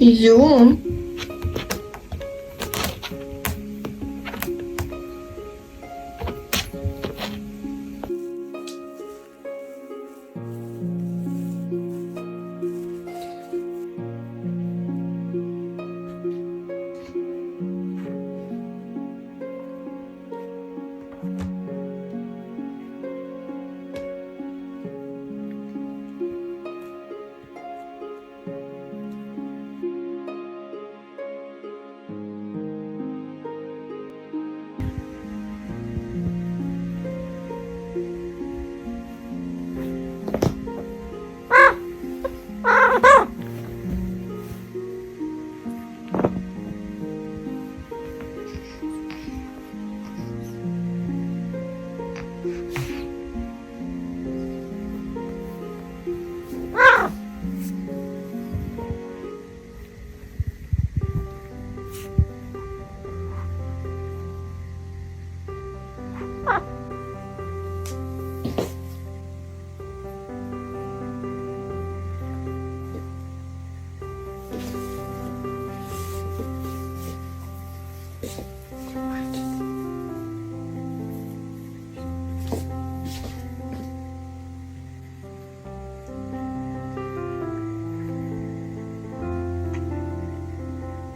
Изюм.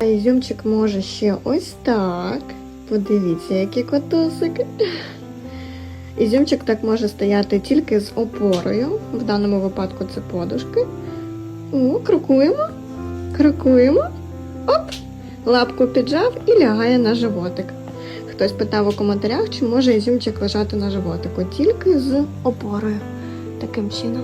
А Ізюмчик може ще ось так. Подивіться, який котусик. Ізюмчик так може стояти тільки з опорою. В даному випадку це подушки. О, крокуємо. Крокуємо. Оп! Лапку піджав і лягає на животик. Хтось питав у коментарях, чи може Ізюмчик лежати на животику. Тільки з опорою. Таким чином.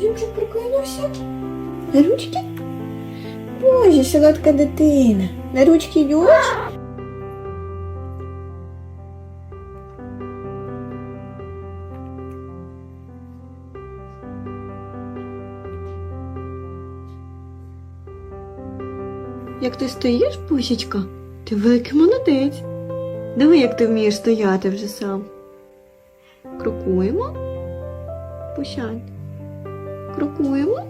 Ізюмчик прокинувся. На ручки? Боже, солодка дитина. На ручки йдеш? Як ти стоїш, Пусічка? Ти великий молодець. Диви, як ти вмієш стояти вже сам. Крокуємо. Пусянь. Крокуємо.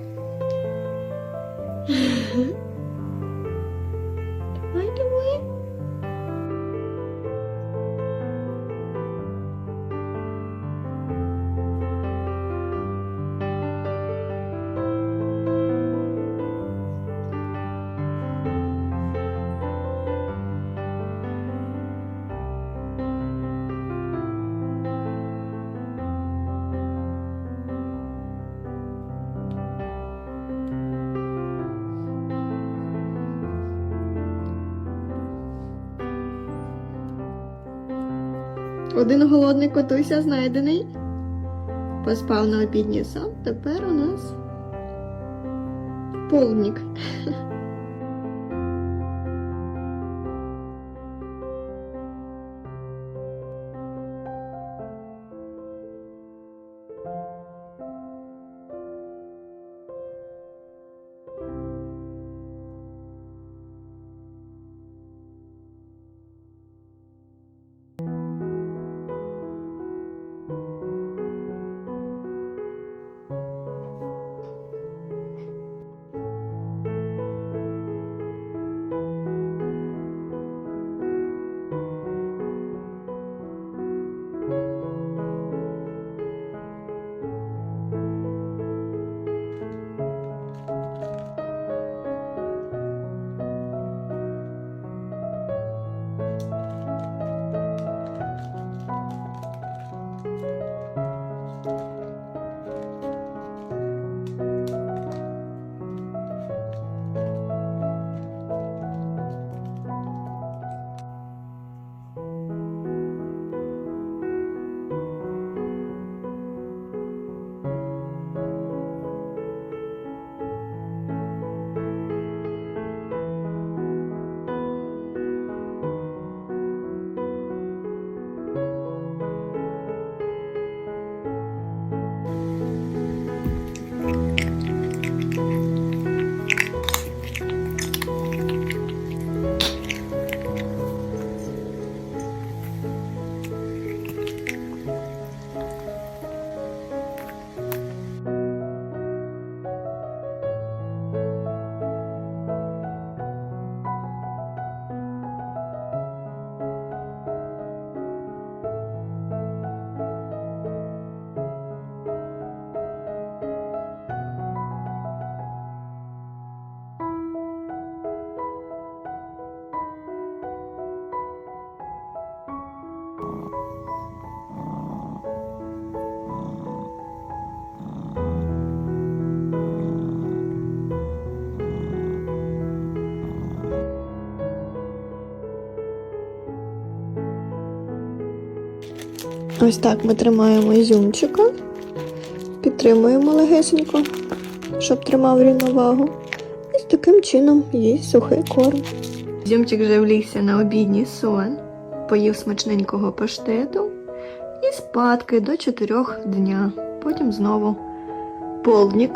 Давай, давай. Один голодний котуся знайдений. Поспав на обідній сон. Тепер у нас полдник. Ось так ми тримаємо Ізюмчика, підтримуємо легесенько, щоб тримав рівновагу. І з таким чином їсть сухий корм. Ізюмчик вже влігся на обідній сон, поїв смачненького паштету і спадки до 4 дня. Потім знову полдник.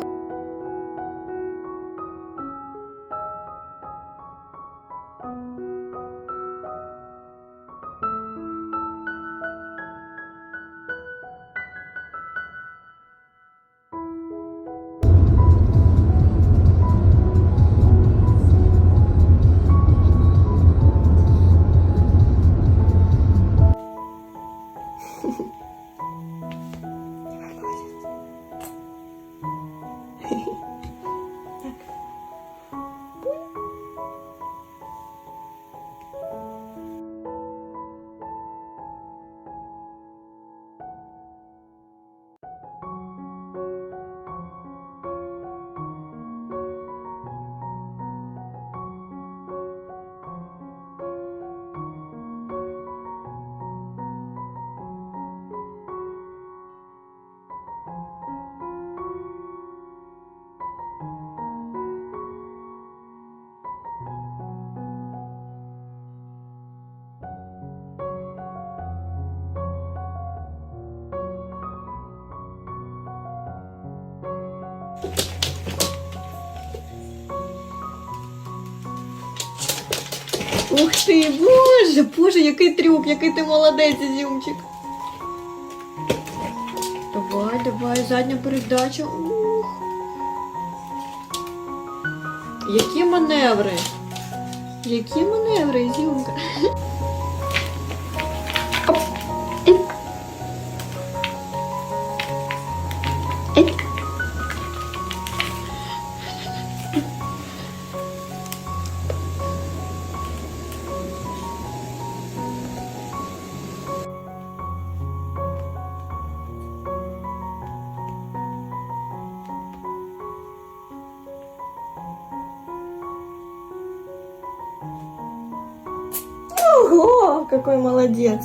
Ух ти, боже, який трюк, який ти молодець, Ізюмчик. Давай, задня передача. Ух. Які маневри, Ізюмка. Оп. Ей. Ей. Ого, какой молодец!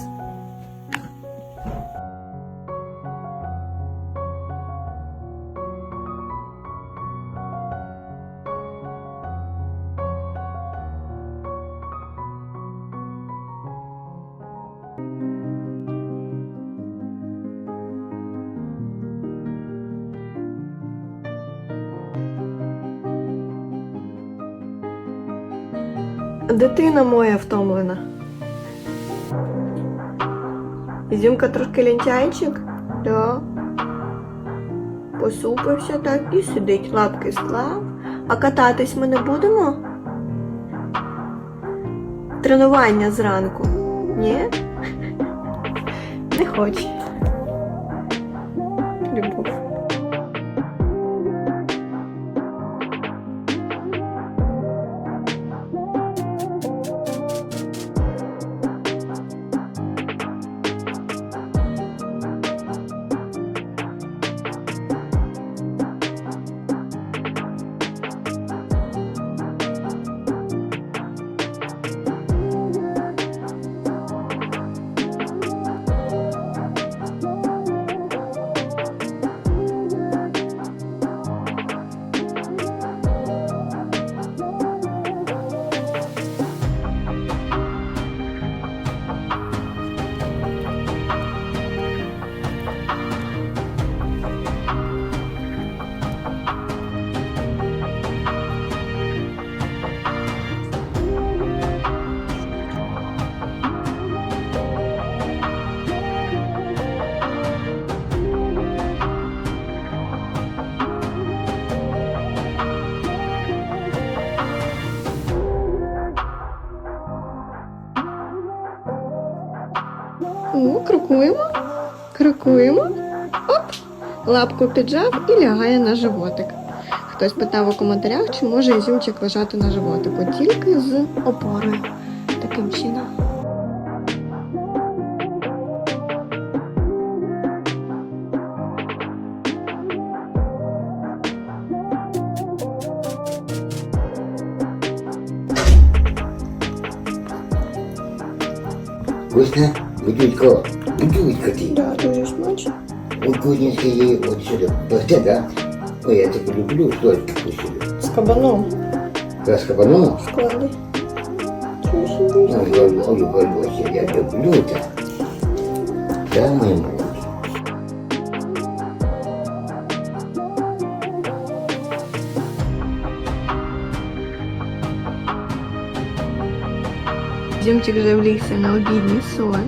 Дитина моя втомлена. Ізюмка трошки лінчайчик, да. Посупився так і сидить, лапки склав. А кататись ми не будемо? Тренування зранку. Ні? Не хоче. Любов. О, крокуємо. Оп! Лапку піджав і лягає на животик. Хтось питав у коментарях, чи може Ізюмчик лежати на животику. Тільки з опорою. Таким чином. Вкусно? Будько, будько ти. Да, дуже смачно. Вкусненько її от сюди. Оце, да? Ой, я тебе люблю, столько сюди. З кабаном. Раз кабаном, Склади. ой, Валюся, я люблю так. Да, мой мальчик. Зюмчик вже влігся на обідній сон.